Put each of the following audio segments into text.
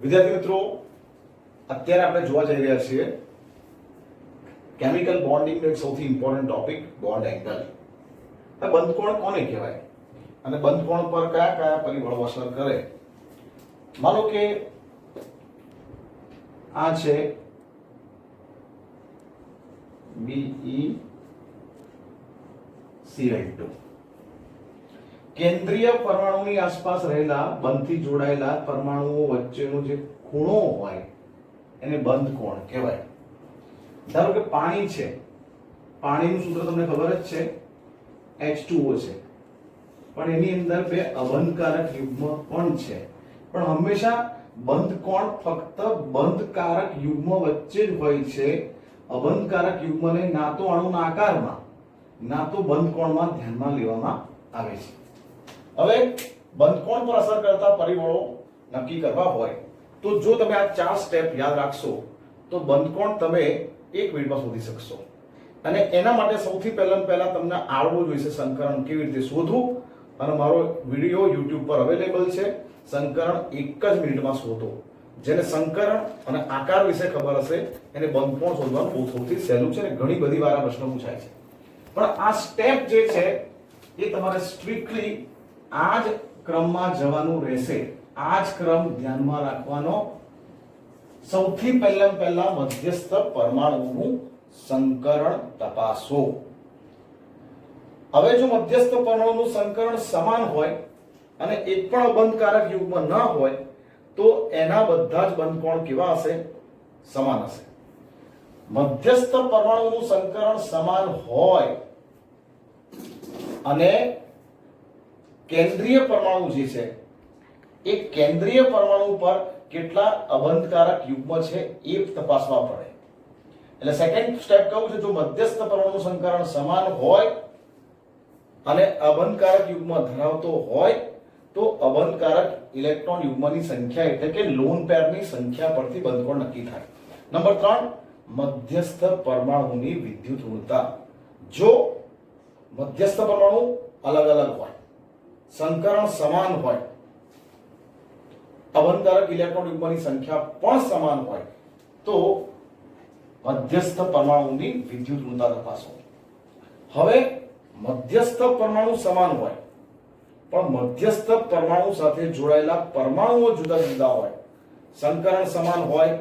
વિદ્યાર્થી મિત્રો, અત્યારે આપણે જોવા જઈ રહ્યા છીએ કેમિકલ બોન્ડિંગ નો એક સૌથી ઇમ્પોર્ટન્ટ ટોપિક બોન્ડ એંગલ. આ બંધકોણ કોને કહેવાય અને બંધકોણ પર કયા કયા પરિબળો અસર કરે? માનો કે આ છે BeCl2. કેન્દ્રીય પરમાણુની આસપાસ રહેલા બંધથી જોડાયેલા પરમાણુઓ વચ્ચેનો જે ખૂણો હોય એને બંધકોણ કહેવાય. ધારો કે પાણી છે, પાણીનું સૂત્ર તમને ખબર જ છે, H2O છે, પણ એની અંદર બે અબંધકારક યુગ્મ પણ છે. પણ હંમેશા બંધકોણ ફક્ત બંધકારક યુગ્મ વચ્ચે જ હોય છે. અબંધકારક યુગ્મને ના તો અણુના આકારમાં ના તો બંધકોણમાં ધ્યાનમાં લેવામાં આવે છે. હવે બંધકોણ પર અસર કરતા પરિબળો નક્કી કરવા હોય તો જો તમે આ 4 સ્ટેપ યાદ રાખશો તો બંધકોણ તમે 1 મિનિટમાં શોધી શકશો. અને એના માટે સૌથી પહેલા તમને આવડવું જોઈશે સંકરણ કેવી રીતે શોધવું. અને મારો વિડિયો YouTube પર અવેલેબલ છે, સંકરણ 1 જ મિનિટમાં શોધો. જેને સંકરણ અને આકાર વિશે ખબર હશે એને બંધકોણ શોધવાનું બહુ સૌથી સહેલું છે અને ઘણી બધી વાર આ પ્રશ્ન પૂછાય છે. પણ આ સ્ટેપ જે છે એ તમારે સ્ટ્રિક્ટલી આ જ ક્રમમાં જવાનું રહેશે. આ જ ક્રમ ધ્યાનમાં રાખવાનો. સૌથી પહેલા મધ્યસ્થ પરમાણુનું સંકરણ તપાસો. હવે જો મધ્યસ્થ પરમાણુનું સંકરણ સમાન હોય અને એક પણ અબંધકારક યુગ્મ ન હોય તો એના બધા જ બંધકોણ કેવા હશે? સમાન હશે. મધ્યસ્થ પરમાણુનું સંકરણ સમાન હોય અને કેન્દ્રીય પરમાણુ જે છે એ કેન્દ્રીય પરમાણુ પર કેટલા અબંધકારક યુગ્મ છે એ તપાસવા પડે. એટલે સેકન્ડ સ્ટેપ કહું છે, જો મધ્યસ્થ પરમાણુ સંકરણ સમાન હોય અને અબંધકારક યુગ્મ ધરાવતો હોય તો અબંધકારક ઇલેક્ટ્રોન યુગ્મની સંખ્યા એટલે કે લોન પેરની સંખ્યા પરથી બંધકોણ નક્કી થાય. નંબર 3, મધ્યસ્થ પરમાણુની વિદ્યુત ઋણતા. જો મધ્યસ્થ પરમાણુ અલગ અલગ હોય, સંકરણ સમાન હોય, અબંધકારક ઇલેક્ટ્રોન યુગ્મની સંખ્યા પણ સમાન હોય તો મધ્યસ્થ પરમાણુની વિદ્યુત ઋણતા તપાસો. હવે મધ્યસ્થ પરમાણુ સમાન હોય પણ મધ્યસ્થ પરમાણુ સાથે જોડાયેલા પરમાણુઓ જુદા જુદા હોય, સંકરણ સમાન હોય,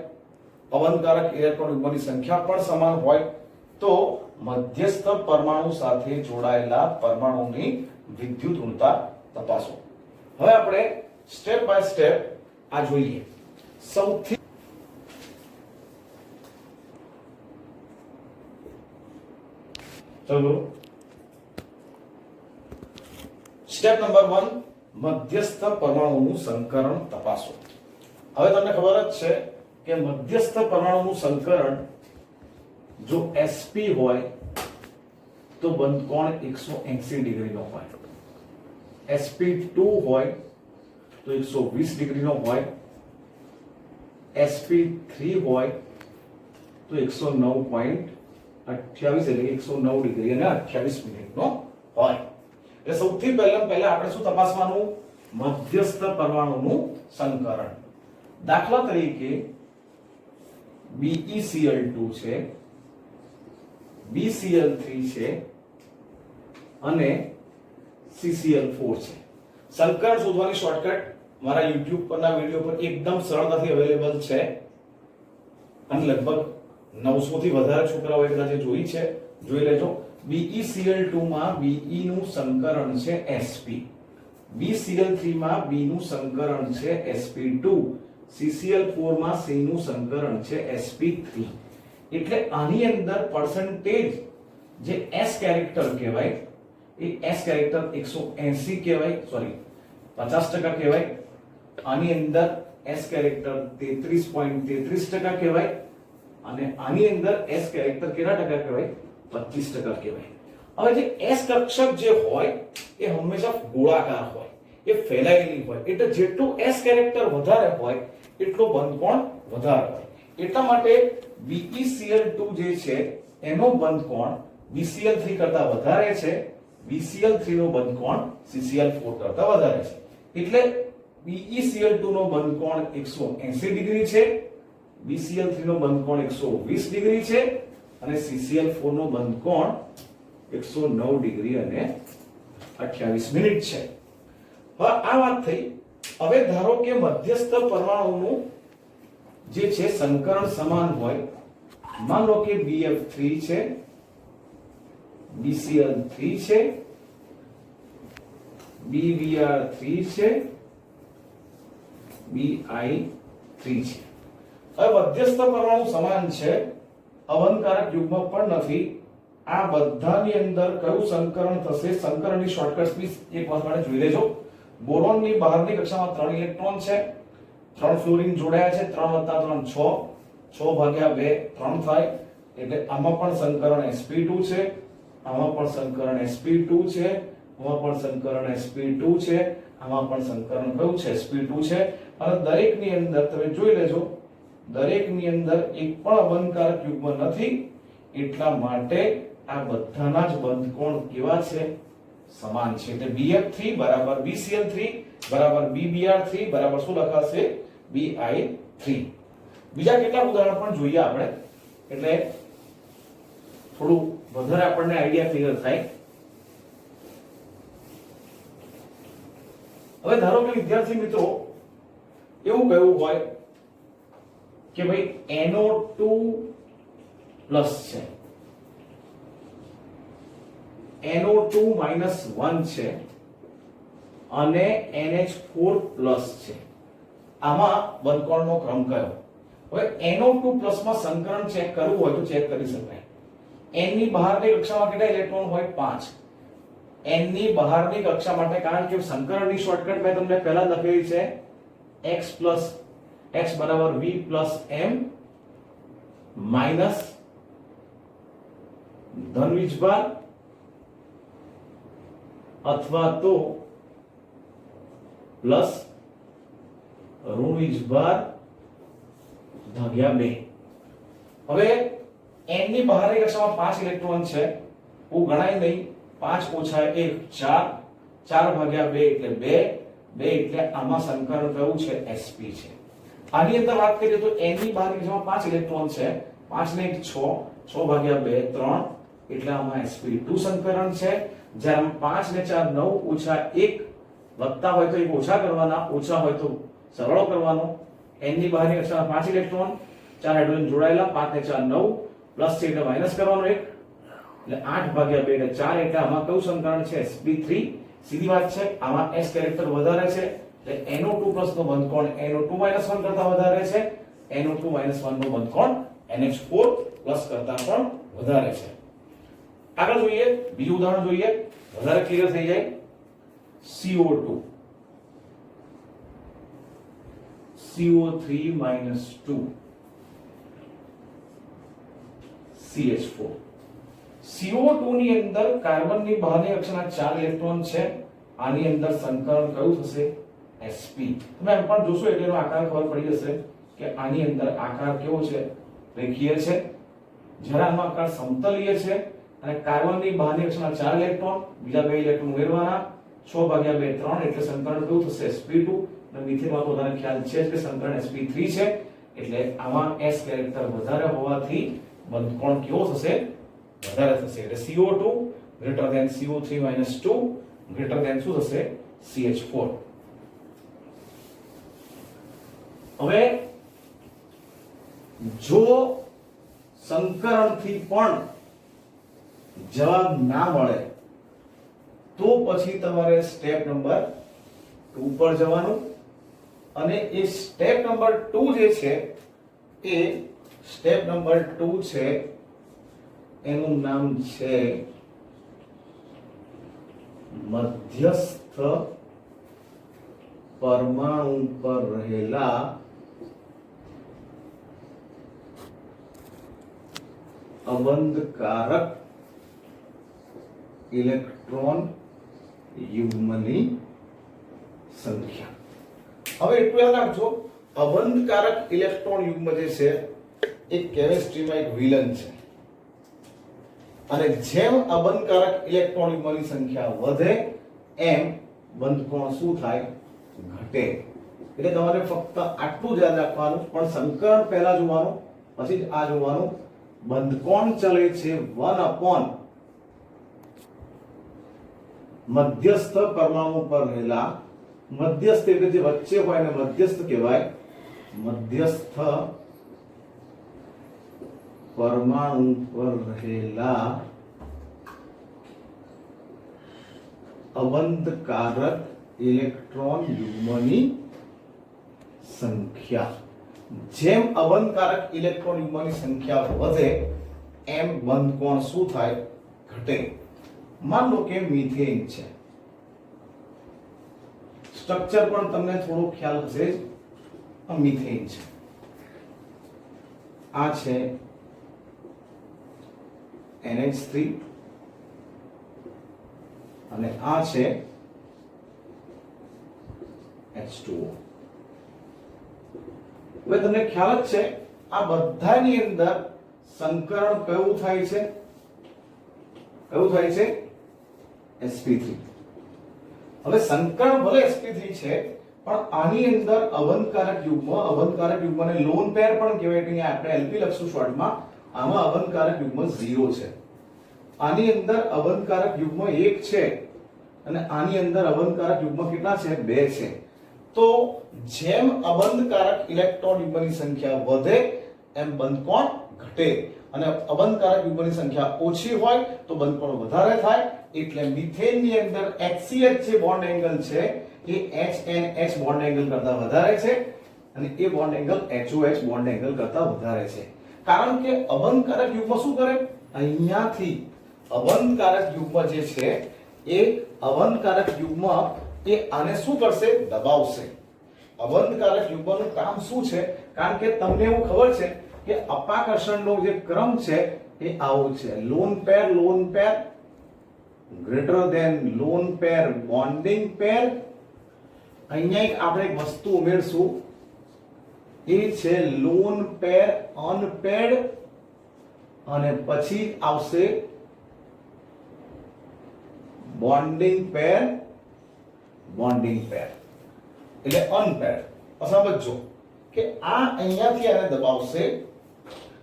અબંધકારક ઇલેક્ટ્રોન યુગ્મની સંખ્યા પણ સમાન હોય તો મધ્યસ્થ પરમાણુ સાથે જોડાયેલા પરમાણુની વિદ્યુત ઋણતા તપાસો. હવે આપણે સ્ટેપ બાય સ્ટેપ આ જોઈએ. સૌથી ચલો સ્ટેપ નંબર 1, મધ્યસ્થ પરમાણુનું સંકરણ તપાસો. હવે તમને ખબર જ છે કે મધ્યસ્થ પરમાણુનું સંકરણ જો sp હોય તો બંધકોણ 180 ડિગ્રીનો હોય, sp2 હોય તો 120 ડિગ્રીનો હોય, sp3 હોય તો 109.28 એટલે 109 ડિગ્રી અને 28 મિનિટનો હોય. એટલે સૌથી પહેલા આપણે શું તપાસવાનું? મધ્યસ્થ પરમાણુનું સંકરણ. દાખલા તરીકે BeCl2 છે, BeCl3 છે અને CCl4 છે. સંકરણ શોધવાની શોર્ટકટ મારા YouTube પરના વિડિયો પર એકદમ સરળતાથી અવેલેબલ છે અને લગભગ 900 થી વધારે છોકરાઓએ કદાચ જોઈ છે, જોઈ લેજો. BeCl2 માં Be નું સંકરણ છે sp, BeCl3 માં B નું સંકરણ છે sp2, CCl4 માં C નું સંકરણ છે sp3. એટલે આની અંદર પર્સન્ટેજ જે s કેરેક્ટર કહેવાય એ s કેરેક્ટર 180 કહેવાય, સોરી 50% કહેવાય. આની અંદર s કેરેક્ટર 33.33% કહેવાય અને આની અંદર s કેરેક્ટર કેટલા ટકા કહેવાય? 25% કહેવાય. હવે જે s કક્ષક જે હોય એ હંમેશા ગોળાકાર હોય, એ ફેલાયેલી હોય. એટલે જેટલું s કેરેક્ટર વધારે હોય એટલો બંધકોણ વધારે હોય. એટલા માટે BeCl2 જે છે એનો બંધકોણ BeCl3 કરતા વધારે છે, BeCl3 નો બંધકોણ CCl4 કરતા વધારે છે. એટલે BeCl2 નો બંધકોણ 180 ડિગ્રી છે, BCl3 નો બંધકોણ 120 ડિગ્રી છે અને CCl4 નો બંધકોણ 109 ડિગ્રી અને 28 મિનિટ છે. હવે આ વાત થઈ. હવે ધારો કે મધ્યસ્થ પરમાણુનું જે છે સંકરણ સમાન હોય, માન લો કે BF3 છે, BCl3 છે, BBr3 છે, BI3 છે. હવે મધ્યસ્થ પરમાણુ સમાન છે, અવનકારક યુગ્મ પણ નથી. આ બધાની અંદર કયું સંકરણ થશે? સંકરણની શોર્ટકટ બી એક વાર માટે જોઈ લેજો. બોરોનની બહારની કક્ષામાં 3 ઇલેક્ટ્રોન છે, 3 ફ્લોરીન જોડાયા છે, 3 + 3 6, 6 ભાગ્યા 2 3 થાય. એટલે આમાં પણ સંકરણ sp2 છે, આમાં પણ સંકરણ sp2 છે, આમાં પણ સંકરણ sp2 છે, આમાં પણ સંકરણ કયું છે? sp2 છે. અને દરેકની અંદર તમે જોઈ લેજો, દરેકની અંદર એક પણ અવનકારક યુગ્મ નથી. એટલા માટે આ બધાના જ બંધકોણ કેવા છે? સમાન છે. એટલે BF3 = BCl3 = BBr3 = શું લખાશે? BI3. બીજા કેટલાક ઉદાહરણ પણ જોઈએ આપણે, એટલે થોડું વધારે આપણને આઈડિયા ક્લિયર થાય. હવે ધારો કે વિદ્યાર્થી મિત્રો એવું કહ્યું હોય કે ભાઈ NO2 પ્લસ છે, NO2 -1 છે અને NH4 પ્લસ છે. આમાં બંધકોણનો ક્રમ કયો? હવે NO2 પ્લસ માં સંકરણ ચેક કરવું હોય તો ચેક કરી શકાય. n ની બહારની કક્ષામાં કેટલા ઇલેક્ટ્રોન હોય? 5. n ની બહારની કક્ષા માટે, કારણ કે સંકરણની શોર્ટકટ મેં તમને પહેલા લખેલી છે, x + x = v + m minus ધન વીજભાર અથવા તો પ્લસ ઋણ વીજભાર ભાગ્યા 2. હવે n ની બહારની કક્ષામાં 5 ઇલેક્ટ્રોન છે, હું ગણાય નહીં. 5 - 1 4, 4 ભાગ્યા 2 એટલે 2, 2 એટલે આમાં સંકરણ કયું છે? sp છે. આની અંદર વાત કરીએ તો n ની બહારની કક્ષામાં 5 ઇલેક્ટ્રોન છે, 5 ને 1 6, 6 ભાગ્યા 2 3 એટલે આમાં sp2 સંકરણ છે. જ્યારે 5 ને 4 9, -1 વત્તા હોય તો 1 ઓછા કરવાના, ઓછા હોય તો સરવાળો કરવાનો. n ની બહારની કક્ષામાં 5 ઇલેક્ટ્રોન, 4 હાઇડ્રોજન જોડાયેલા, 5 ને 4 9, પ્લસ છે એટલે માઈનસ કરવાનો 1, એટલે 8 ભાગ્યા 2 એટલે 4. એટલે આમાં કયું સંકરણ છે? sp3. સીધી વાત છે. આમાં s કેરેક્ટર વધારે છે, એટલે NO2 પ્લસ નો બંધકોણ NO2 -1 કરતા વધારે છે, NO2 -1 નો બંધકોણ NH4 પ્લસ કરતા પણ વધારે છે. આગળ જોઈએ, બીજું ઉદાહરણ જોઈએ, વધારે ક્લિયર થઈ જાય. CO2, CO3 - 2, CH4. CO2 ની અંદર કાર્બનની બહારની કક્ષાના 4 ઇલેક્ટ્રોન છે. આની અંદર સંકરણ કયું થશે? sp. તમે એમ પણ જોશો એટલે એનો આકાર ખબર પડી જશે કે આની અંદર આકાર કેવો છે? રેખીય છે. જ્યારે આનો આકાર સમતલીય છે અને કાર્બનની બહારની કક્ષાના 4 ઇલેક્ટ્રોન, બીજા 2 ઇલેક્ટ્રોન ઉમેરવાના, 6 ભાગ્યા 2 3 એટલે સંકરણ કયું થશે? sp2. અને મિથેનમાં તો બધાને ખ્યાલ છે કે સંકરણ sp3 છે. એટલે આમાં s કેરેક્ટર વધારે હોવાથી બંધકોણ કેવો થશે? વધારે થશે. એટલે CO2 > CO3 - 2 > શું થશે? CH4. હવે જો સંકરણથી પણ જવાબ ના મળે તો પછી તમારે સ્ટેપ નંબર 2 પર જવાનું. અને એ સ્ટેપ નંબર 2 જે છે, એ સ્ટેપ નંબર 2 છે, એનું નામ છે મધ્યસ્થ પરમાણુ પર રહેલા અબંધકારક ઇલેક્ટ્રોન યુગ્મની સંખ્યા. હવે એટલું યાદ રાખજો, અબંધકારક ઇલેક્ટ્રોન યુગ્મ જે છે એ કેમિસ્ટ્રીમાં એક વિલન છે. અને જેમ અબંધકારક ઇલેક્ટ્રોન યુગ્મની સંખ્યા વધે એમ બંધકોણ શું થાય? ઘટે. એટલે તમારે ફક્ત આટલું જ યાદ રાખવાનું, પણ સંકરણ પહેલા જોવાનું, પછી જ આ જોવાનું. બંધકોણ ચલે છે 1 અપોન મધ્યસ્થ પરમાણુ પર રહેલા, મધ્યસ્થ એટલે જે વચ્ચે હોય એને મધ્યસ્થ કહેવાય, મધ્યસ્થ પરમાણુ પર રહેલા અબંધકારક ઇલેક્ટ્રોન યુગ્મની સંખ્યા. જેમ અબંધકારક ઇલેક્ટ્રોન યુગ્મની સંખ્યા વધે એમ બંધકોણ શું થાય? ઘટે. માન લો કે મિથેન છે, સ્ટ્રક્ચર પણ તમને થોડો ખ્યાલ હશે જ. આ મિથેન છે, આ છે NH3 અને આ છે H2O. હવે તમને ખ્યાલ જ છે આ બધાની અંદર સંકરણ કયું થાય છે? કયું થાય છે? sp3. હવે સંકરણ ભલે sp3 છે, પણ આની અંદર અબંધકારક યુગ્મને લોન પેર પણ કહેવાય, એટલે આપણે LP લખશું શોર્ટમાં. આમાં અબંધકારક યુગ્મ 0 છે, આની અંદર અબંધકારક યુગ્મ 1 છે અને આની અંદર અબંધકારક યુગ્મ કેટલા છે? 2 છે. તો જેમ અબંધકારક ઇલેક્ટ્રોન યુગ્મની સંખ્યા વધે એમ બંધકોણ ઘટે, અને અબંધકારક યુગ્મની સંખ્યા ઓછી હોય તો બંધકોણ વધારે થાય. એટલે મિથેનની અંદર HCH જે બોન્ડ એંગલ છે એ HNH બોન્ડ એંગલ કરતા વધારે છે અને a bond angle HOH bond angle કરતા વધારે છે. કારણ કે અબંધકારક યુગ્મ શું કરે? અહીંયાથી અબંધકારક યુગ્મ જે છે એ અબંધકારક યુગ્મ એ આને શું કરશે? દબાવશે. અબંધકારક યુગ્મનું કામ શું છે? કારણ કે તમને એવું ખબર છે કે અપાકર્ષણનો જે ક્રમ છે એ આવો છે: lone pair greater than lone pair bonding pair. અહીંયા એક આપણે એક વસ્તુ ઉમેરશું, એ છે લોન પેર અનપેર્ડ, અને પછી આવશે બોન્ડિંગ પેર એટલે અનપેર્ડ. સમજો કે આ અહીંયાથી આને દબાવશે,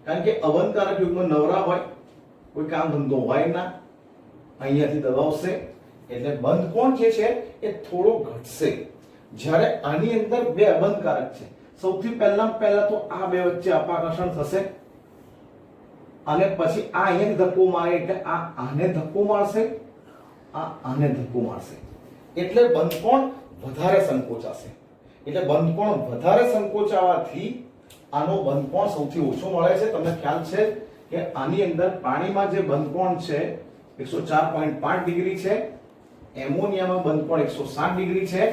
કારણ કે અબંધકારક યુગ્મ નવરા હોય, કોઈ કામ ધંધો હોય ના, અહીંયાથી દબાવશે એટલે બંધકોણ જે છે એ થોડો ઘટશે. જ્યારે આની અંદર બે અબંધકારક છે, સૌથી પહેલા તો આ બે વચ્ચે અપાકર્ષણ થશે અને પછી આ અહીંયા ધક્કો મારે એટલે આ આને ધક્કો મારશે, આ આને ધક્કો મારશે, એટલે બંધકોણ વધારે સંકોચાશે. એટલે બંધકોણ વધારે સંકોચાવાથી આનો બંધકોણ સૌથી ઓછો મળે છે. તમને ખ્યાલ છે કે આની અંદર પાણીમાં જે બંધકોણ છે 104.5 ડિગ્રી છે, એમોનિયામાં બંધકોણ 160 ડિગ્રી છે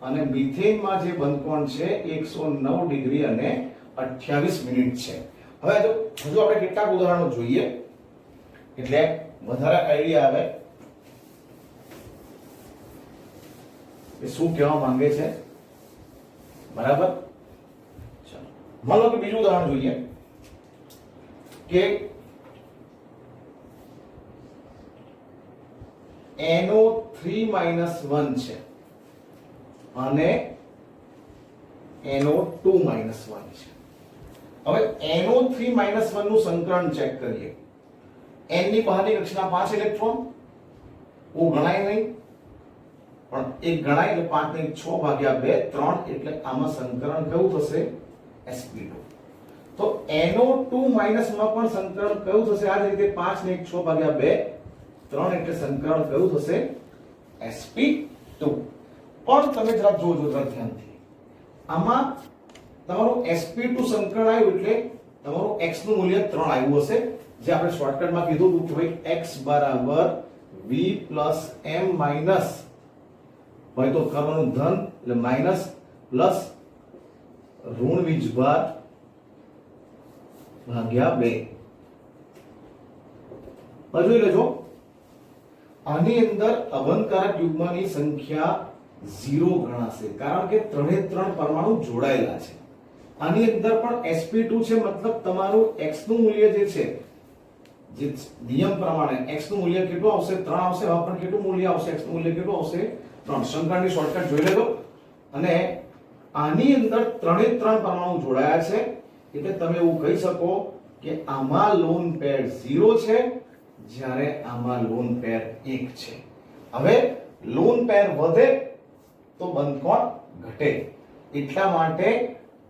અને મિથેનમાં જે બંધકોણ છે 109 ડિગ્રી અને 28 મિનિટ છે. હવે હજુ આપણે કેટલાક ઉદાહરણો જોઈએ એટલે વધારે આઈડિયા આવે એ શું કહેવા માંગે છે. બરાબર? ચલો, માનો કે બીજું ઉદાહરણ જોઈએ કે NO3 - 1 છે અને NO2 - 1 છે. હવે NO3 - 1 નું સંકરણ ચેક કરીએ. N ની બહારની કક્ષાના 5 ઇલેક્ટ્રોન, O ગણાય નહીં પણ એક ગણાય એટલે 5 ને 6 ભાગ્યા 2 3, એટલે આમાં સંકરણ કયું થશે? sp2. તો NO2 - માં પણ સંકરણ કયું થશે? આ જ રીતે 5 ને 6 ભાગ્યા 2 3, એટલે સંકરણ કયું થશે? sp2. પણ તમે જરા જોજો ધ્યાનથી, આમાં તમારું sp2 સંકરણ આવ્યું એટલે તમારું x નું મૂલ્ય 3 આવ્યું હશે, જે આપણે શોર્ટકટમાં કીધું હતું કે ભાઈ x બરાબર v પ્લસ m માઈનસ હોય તો કરવાનું ધન એટલે માઈનસ પ્લસ ઋણ વીજભાર ભાગ્યા 2. જોઈ લેજો, આની અંદર અબંધકારક યુગ્મની સંખ્યા 0 ગણાશે કારણ કે ત્રણે ત્રણ પરમાણુ જોડાયેલા છે. આની અંદર પણ sp2 છે, મતલબ તમારું x નું મૂલ્ય જે છે, જે નિયમ પ્રમાણે x નું મૂલ્ય કેટલું આવશે? 3 આવશે. હવે પણ કેટલું મૂલ્ય આવશે? x નું મૂલ્ય કેટલું આવશે? 3. સંકરણની શોર્ટકટ જોઈ લેજો અને આની અંદર ત્રણે ત્રણ પરમાણુ જોડાયા છે એટલે તમે એવું કહી શકો કે આમાં લોન પેર 0 છે જ્યારે આમાં લોન પેર 1 છે. હવે લોન પેર વધે તો બંધકોણ ઘટે એટલા માટે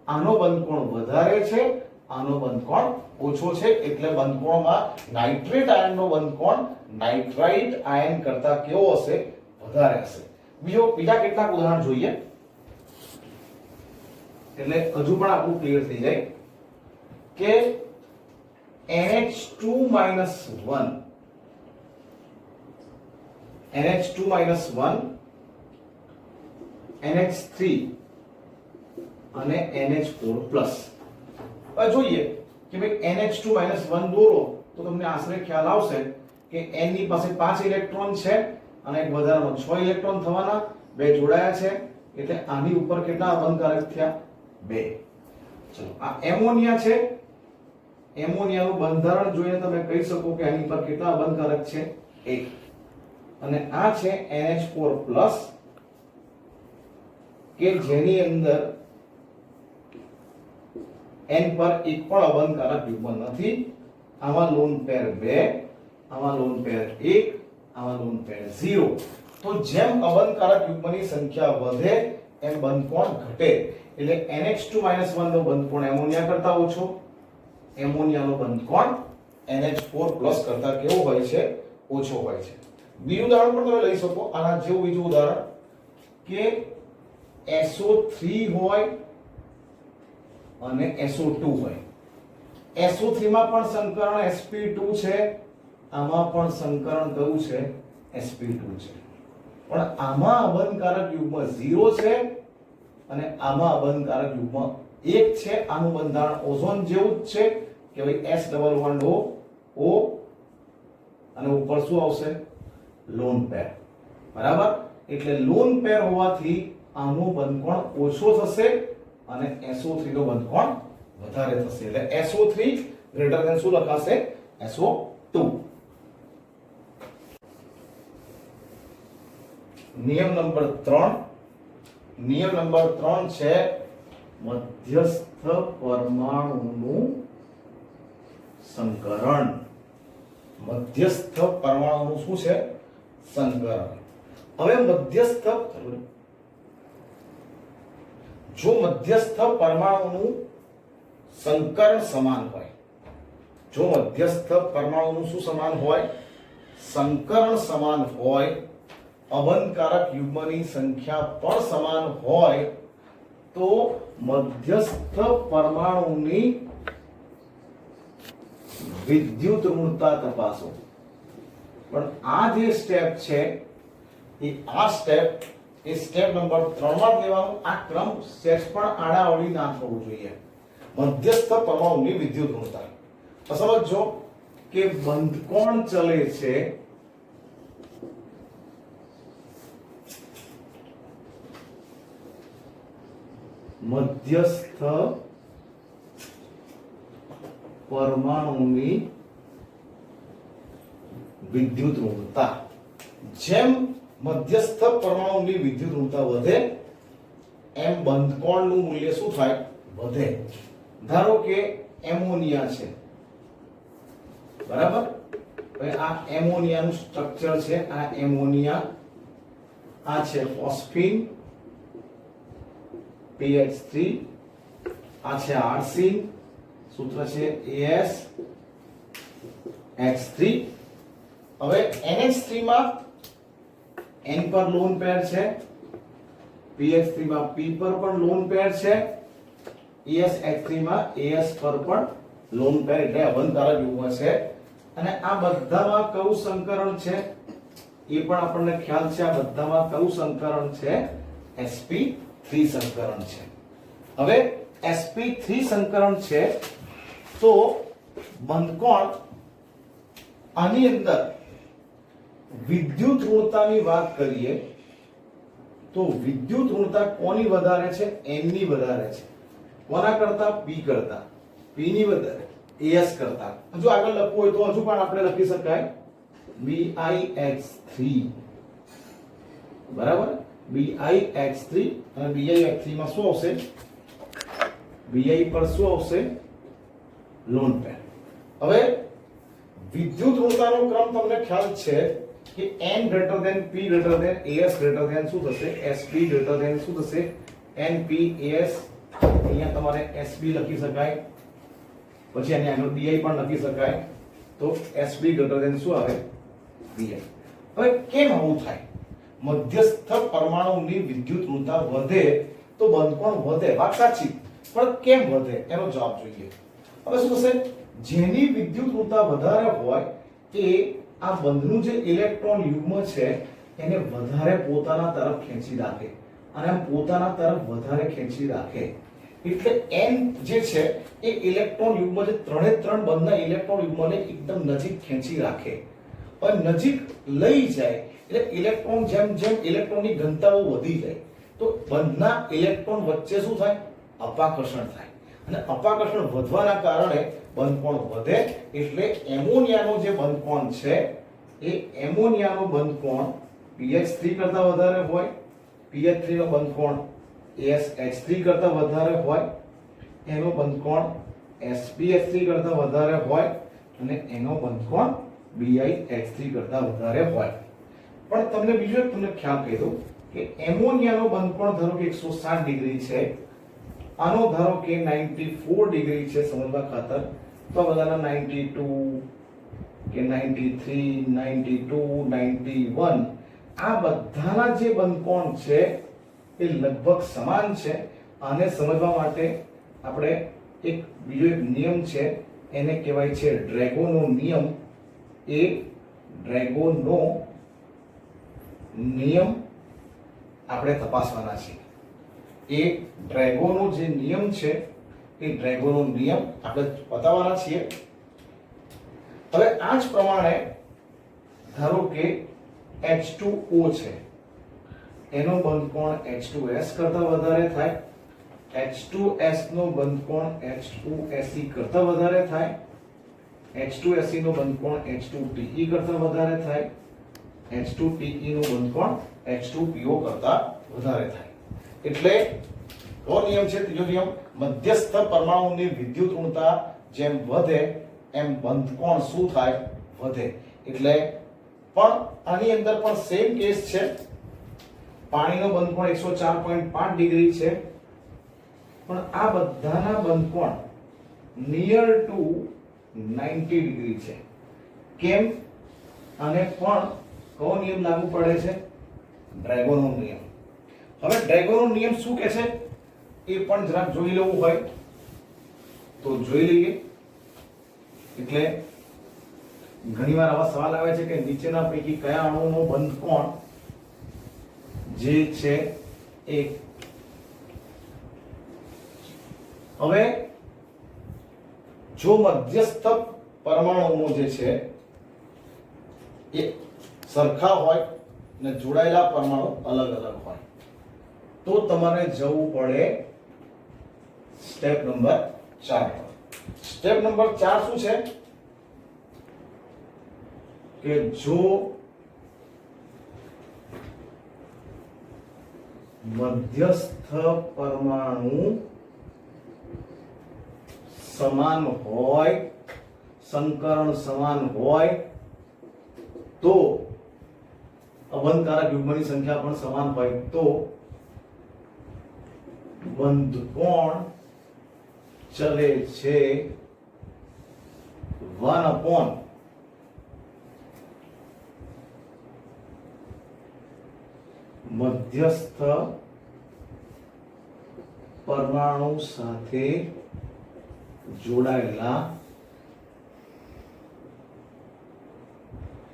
આનો બંધકોણ વધારે છે આનો બંધકોણ ઓછો છે એટલે બંધકોણમાં નાઇટ્રેટ આયનનો બંધકોણ નાઇટ્રાઇટ આયન કરતા કેવો હશે વધારે હશે. બીજા કેટલાક ઉદાહરણ જોઈએ એટલે હજુ પણ આપણું ક્લિયર થઈ જાય કે NH2 1 NH2 1 NH3 અને NH4+. હવે જોઈએ કે ભાઈ NH2 1 દોરો તો તમને આશરે ખ્યાલ આવશે કે N ની પાસે 5 ઇલેક્ટ્રોન છે અને એક વધારાનો 6 ઇલેક્ટ્રોન થવાના, બે જોડાયા છે એટલે આની ઉપર કેટલા અબંધકારક થયા 2. ચલો આ એમોનિયા છે, એમોનિયાનું બંધારણ જોઈને તમે કહી શકો કે આની પર કેટલા અબંધકારક છે 1. અને આ છે NH4+ કે જેની અંદર N પર એક પણ અબંધકારક યુગ્મ નથી. આમાં લોન પેર 2, આમાં લોન પેર 1, આમાં લોન પેર 0. તો જેમ અબંધકારક યુગ્મની સંખ્યા વધે એમ બંધકોણ ઘટે એટલે NH2 1 નો બંધકોણ એમોનિયા કરતા ઓછો, એમોનિયાનો બંધકોણ NH4+ કરતા કેવો હોય છે ઓછો હોય છે. બીજું ઉદાહરણ પણ તમે લઈ શકો આના જેવું બીજું ઉદાહરણ કે SO3 હોય અને SO2 હોય. SO3 માં પણ સંકરણ sp2 છે, આમાં પણ સંકરણ કયું છે sp2 છે. પણ આમાં અબંધકારક યુગ્મ 0 છે અને આમાં અબંધકારક યુગ્મ 1 છે. આનું બંધારણ ઓઝોન જેવું જ છે કે ભાઈ S11O અને ઉપર શું આવશે લોન પેર. બરાબર, એટલે લોન પેર હોવાથી આનું બંધકોણ ઓછો થશે અને SO3 નો બંધકોણ વધારે થશે એટલે SO3 ગ્રેટર ધેન શું લખાશે SO2. નિયમ નંબર 3 છે મધ્યસ્થ પરમાણુનું સંકરણ. મધ્યસ્થ પરમાણુનું શું છે સંકરણ. હવે મધ્યસ્થ જો મધ્યસ્થ પરમાણુનું સંકરણ સમાન હોય, જો મધ્યસ્થ પરમાણુનું શું સમાન હોય સંકરણ સમાન હોય, અબંધકારક યુગ્મની સંખ્યા પણ સમાન હોય તો મધ્યસ્થ પરમાણુની વિદ્યુત ઋણતા તપાસો. પણ આ જે સ્ટેપ છે એ સ્ટેપ નંબર 3 માં લેવાનું. આ ક્રમ સેટ પણ આડાઅવળી ના થવું જોઈએ. મધ્યસ્થ પરમાણુની વિદ્યુત ઋણતા સમજો કે બંધકોણ ચલે છે મધ્યસ્થ પરમાણુની વિદ્યુત ઋણતા. જેમ મધ્યસ્થ પરમાણુની વિદ્યુત ઋણતા વધે એમ બંધકોણનું મૂલ્ય શું થાય વધે. ધારો કે એમોનિયા છે, બરાબર. હવે આ એમોનિયાનું સ્ટ્રક્ચર છે, આ એમોનિયા, આ છે ફોસ્ફીન PH3, આ છે આર્સિન, સૂત્ર છે AsH3. હવે NH3 માં N પર લોન પેર છે, PH3 માં P પર પણ લોન પેર છે, AsH3 માં AS પર પણ લોન પેર એટલે અબંધકારક યુગ્મ છે. અને આ બધામાં કયું સંકરણ છે એ પણ આપણને ખ્યાલ છે. આ બધામાં કયું સંકરણ છે sp3 સંકરણ છે. હવે sp3 સંકરણ છે તો બંધકોણ આની અંદર વિદ્યુત ઋણતાની વાત કરીએ તો વિદ્યુત ઋણતા કોની વધારે છે n ની વધારે છે. કોના કરતા p કરતા, p ની વધારે as કરતા. હજુ આગળ લખવું હોય તો હજુ પણ આપણે લખી શકાય BiH3, બરાબર. BiH3 અને BiH3 માં શું આવશે? Bi પર શું આવશે? Lone pair. હવે વિદ્યુત ઋણતાનો ક્રમ તમને ખ્યાલ છે કે n greater than p greater than as greater than શું થશે? sp ગ્રેટર ધેન શું થશે? np as. અહીંયા તમારે sb લખી શકાય, પછી આની આગળ bi પણ લખી શકાય, તો sb ગ્રેટર ધેન શું આવે? bi. હવે કેમ આવું થાય? મધ્યસ્થ પરમાણુની વિદ્યુત ઋણતા વધે તો બંધકોણ વધે, વાત સાચી, પણ કેમ વધે એનો જવાબ જોઈએ. હવે શું થશે? જેની વિદ્યુત ઋણતા વધારે હોય એ આ બંધનું જે ઇલેક્ટ્રોન યુગ્મ છે એને વધારે પોતાના તરફ ખેંચી રાખે, અને આમ પોતાના તરફ વધારે ખેંચી રાખે એટલે n જે છે એ ઇલેક્ટ્રોન યુગ્મ જે ત્રણે ત્રણ બંધના ઇલેક્ટ્રોન યુગ્મને એકદમ નજીક ખેંચી રાખે, પણ નજીક લઈ જાય એટલે ઇલેક્ટ્રોન જેમ જેમ ઇલેક્ટ્રોનની ઘનતાઓ વધી જાય તો બંધના ઇલેક્ટ્રોન વચ્ચે શું થાય? અપાકર્ષણ થાય, અને અપાકર્ષણ વધવાના કારણે બંધકોણ વધે. એટલે એમોનિયાનો જે બંધકોણ છે એ એમોનિયાનો બંધકોણ pH3 કરતા વધારે હોય, pH3 નો બંધકોણ AsH3 કરતા વધારે હોય, એનો બંધકોણ SpH3 કરતા વધારે હોય, અને એનો બંધકોણ BiH3 કરતા વધારે હોય. પણ તમને બીજો એક તમને ખ્યાલ કહી દઉં કે એમોનિયાનો બંધકોણ ધારો કે 160 ડિગ્રી છે, આનો ધારો કે 94 ડિગ્રી છે સમજવા ખાતર, તો બધાના 92 કે 93 92 91 આ બધાના જે બંધકોણ છે એ લગભગ સમાન છે. આને સમજવા માટે આપણે એક બીજો એક નિયમ છે, એને કહેવાય છે ડ્રેગોનો નિયમ. એ ડ્રેગોનો નિયમ આપણે તપાસવાના છે. એ ડ્રેગોનો જે નિયમ છે એ ડ્રેગોનો નિયમ આપણે બતાવવાના છીએ. હવે આ જ પ્રમાણે ધારો કે H2O છે, એનો બંધકોણ H2S કરતા વધારે થાય, H2S નો બંધકોણ H2Se કરતા વધારે થાય, H2Se નો બંધકોણ H2Te કરતા વધારે થાય, H2Te નો બંધકોણ H2PO કરતા વધારે થાય. એટલે રો નિયમ છે ત્રીજો નિયમ, મધ્યસ્થ પરમાણુની વિદ્યુત ઋણતા જેમ વધે એમ બંધકોણ શું થાય? વધે. એટલે પણ આની અંદર પણ સેમ કેસ છે. પાણીનો બંધકોણ 104.5 ડિગ્રી છે, પણ આ બધાના બંધકોણ નિયર ટુ 90 ડિગ્રી છે. કેમ? અને પણ કયો નિયમ લાગુ પડે છે? ડ્રેગોનો નિયમ. હવે ડ્રેગોનો નિયમ શું કહે છે એ પણ જરાક જોઈ લેવું હોય તો જોઈ લઈએ. એટલે ઘણીવાર આવા સવાલ આવે છે કે નીચેના પૈકી કયા અણુનો બંધકોણ જે છે એ. હવે જો મધ્યસ્થ પરમાણુઓ જે છે એ સરખા હોય ને જોડાયેલા પરમાણુ અલગ અલગ હોય તો તમારે જવું પડે સ્ટેપ નંબર 4 પર. સ્ટેપ નંબર 4 શું છે કે જો મધ્યસ્થ પરમાણુ સમાન હોય, સંકરણ સમાન હોય તો અબંધકારક યુગ્મની સંખ્યા પણ સમાન હોય તો બંધકોણ ચલે છે 1 મધ્યસ્થ પરમાણુ સાથે જોડાયેલા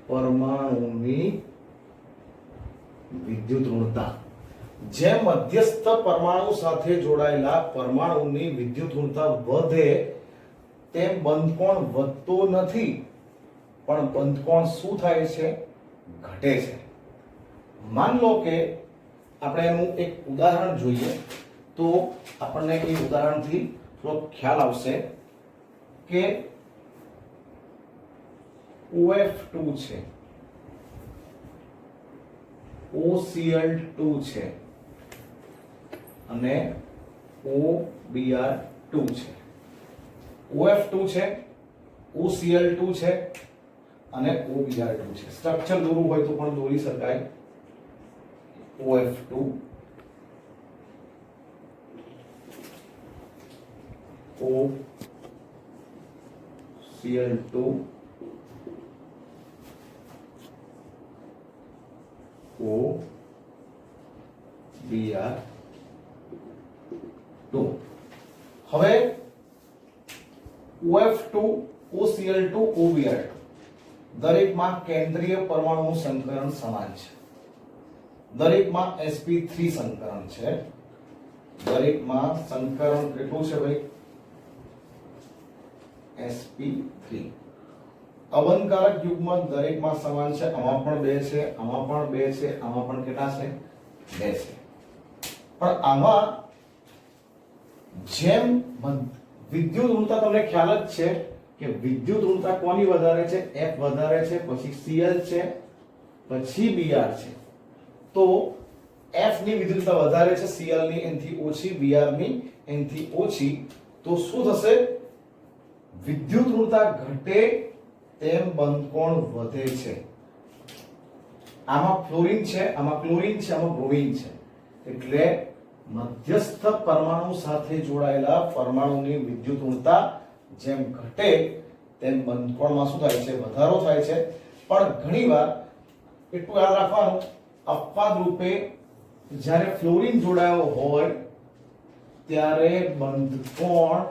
પરમાણુની વિદ્યુત ઋણતા. જેમ મધ્યસ્થ પરમાણુ સાથે જોડાયેલા પરમાણુની વિદ્યુત ઋણતા વધે તેમ બંધકોણ વધતો નથી, પણ બંધકોણ શું થાય છે? ઘટે છે. માન લો કે આપણે એનું એક ઉદાહરણ જોઈએ તો આપણને એ ઉદાહરણથી થોડો ખ્યાલ આવશે કે OF2 છે, OCl2 છે અને OBr2 છે. OF2 છે, OCl2 છે અને OBr2 છે. સ્ટ્રક્ચર દોરવું હોય તો પણ દોરી શકાય. OF2 OCl2 OBr2. હવે OF2 OCl2 OBr2 દરેકમાં કેન્દ્રીય પરમાણુ સંકરણ સમાન છે. દરેકમાં sp3 સંકરણ છે. દરેકમાં સંકરણ કેટલું છે ભાઈ? sp3. અવનકારક યુગ્મ દરેકમાં સમાન છે. આમાં પણ 2 છે, આમાં પણ 2 છે, આમાં પણ કેટલા છે? 2 છે. પણ આમાં જેમ વિદ્યુત ઋણતા તમને ખ્યાલ જ છે કે વિદ્યુત ઋણતા કોની વધારે છે? F વધારે છે, પછી Cl છે, પછી Br છે. તો F ની વિદ્યુતતા વધારે છે, Cl ની એનથી ઓછી, Br ની એનથી ઓછી. તો શું થશે? વિદ્યુત ઋણતા ઘટે તેમ બંધકોણ વધે છે. આમાં ફ્લોરિન છે, આમાં ક્લોરીન છે, આમાં બ્રોમિન છે. એટલે મધ્યસ્થ પરમાણુ સાથે જોડાયેલા પરમાણુની વિદ્યુત ઋણતા જેમ ઘટે તેમ બંધકોણમાં શું થાય છે? વધારો થાય છે. પણ ઘણીવાર એટલું યાદ રાખવાનું, અપવાદ રૂપે જ્યારે ફ્લોરિન જોડાયો હોય ત્યારે બંધકોણ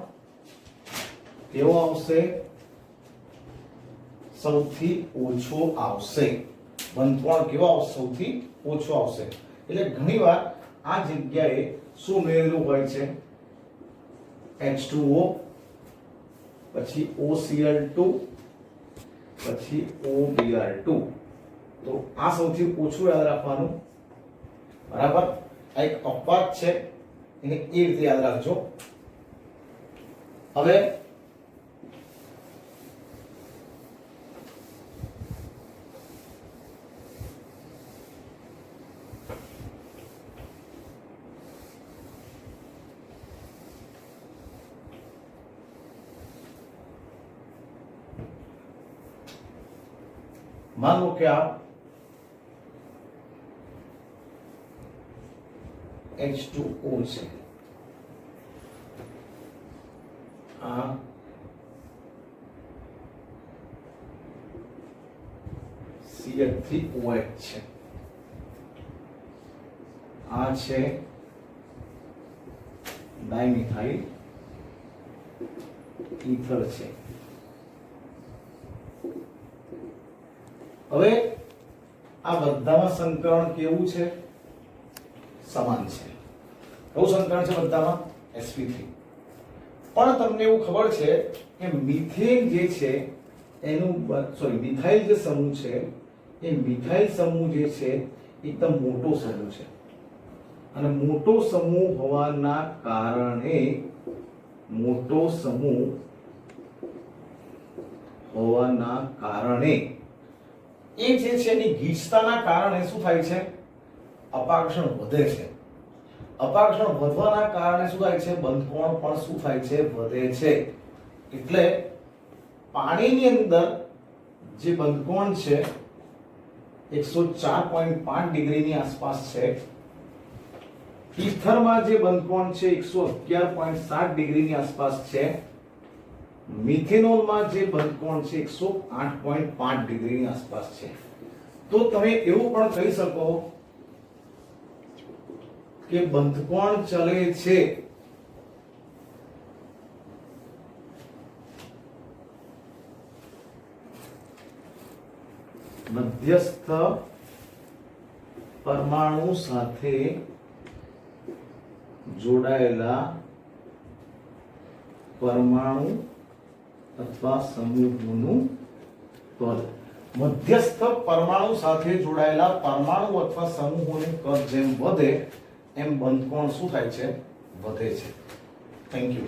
કેવો આવશે? સૌથી ઓછો આવશે. બંધકોણ કેવો આવશે? સૌથી ઓછો આવશે. એટલે ઘણીવાર આ જગ્યાએ શું મેળવેલું હોય છે? H2O, પછી OCl2, પછી OBr2. તો આ સૌથી ઓછું યાદ રાખવાનું. બરાબર? આ એક અપવાદ છે, એને એ રીતે યાદ રાખજો. હવે मान लो कि आप H2O છે, આ Cl3OH છે, આ છે ડાયમિથાઇલ ઈથર છે. હવે આ બધામાં સંકરણ કેવું છે? સમાન છે. કયું સંકરણ છે બધામાં? sp3. પણ તમને એવું ખબર છે કે મિથેન જે છે એનું મિથાઇલ જે સમૂહ છે એ મિથાઇલ સમૂહ જે છે એકદમ મોટો સમૂહ છે. અને મોટો સમૂહ હોવાના કારણે એ જે છે એની ગીચતાના કારણે શું થાય છે? અપાકર્ષણ વધે છે. અપાકર્ષણ વધવાના કારણે શું થાય છે? બંધકોણ પણ શું થાય છે? વધે છે. એટલે પાણીની અંદર જે બંધકોણ છે 104.5 ડિગ્રીની આસપાસ છે. ઈથરમાં જે બંધકોણ છે 111.7 ડિગ્રીની આસપાસ છે. મિથેનોલમાં જે બંધકોણ છે 108.5 ડિગ્રીની આસપાસ છે. તો તમે એવું પણ કહી શકો કે બંધકોણ ચલે છે મધ્યસ્થ પરમાણુ સાથે જોડાયેલા પરમાણુ અથવા સમૂહોનું કદ. મધ્યસ્થ પરમાણુ સાથે જોડાયેલા પરમાણુ અથવા સમૂહોનું કદ જેમ વધે એમ બંધકોણ શું થાય છે? વધે છે. Thank you.